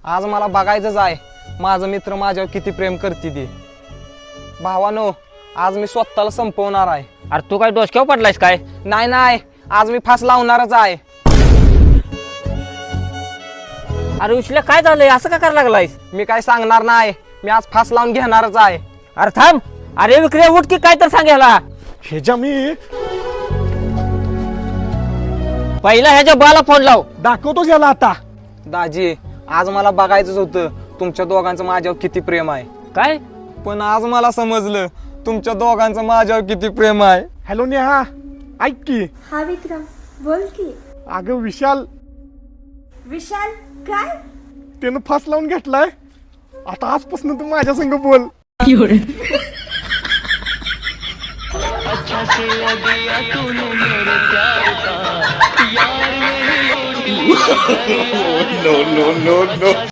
आज मला बघायचंच आहे माझा मित्र माझ्यावर किती प्रेम करते ती। भावानो, आज मी स्वतःला संपवणार आहे। अरे तू काय डोसक्यावर पडलायस काय? नाही नाही, आज मी फास लावणारच आहे। अरे उशल्या काय झालंय, असं का करायला लागलायस? मी काय सांगणार नाही, मी आज फास लावून घेणारच आहे। अरे थांब, अरे विक्रिया उठ की काय तर सांगायला। ह्याच्या मी पहिला ह्याच्या बाला फोन लाव। दाखवतो याला आता। दाजी, आज मला बघायचंच होतं तुमच्या दोघांचं माझ्यावर किती प्रेम आहे। काय? पण आज मला समजलं तुमच्या दोघांचं माझ्यावर किती प्रेम आहे। हॅलो नेहा, ऐक की। हा विक्रम, बोल की। अगं विशाल, विशाल काय? त्यानं फास लावून घेतलाय। आता आजपासून तू माझ्या संग बोल। अच्छा सिला दिया तूने मेरे प्यार का यार नहीं। no, no, no, no.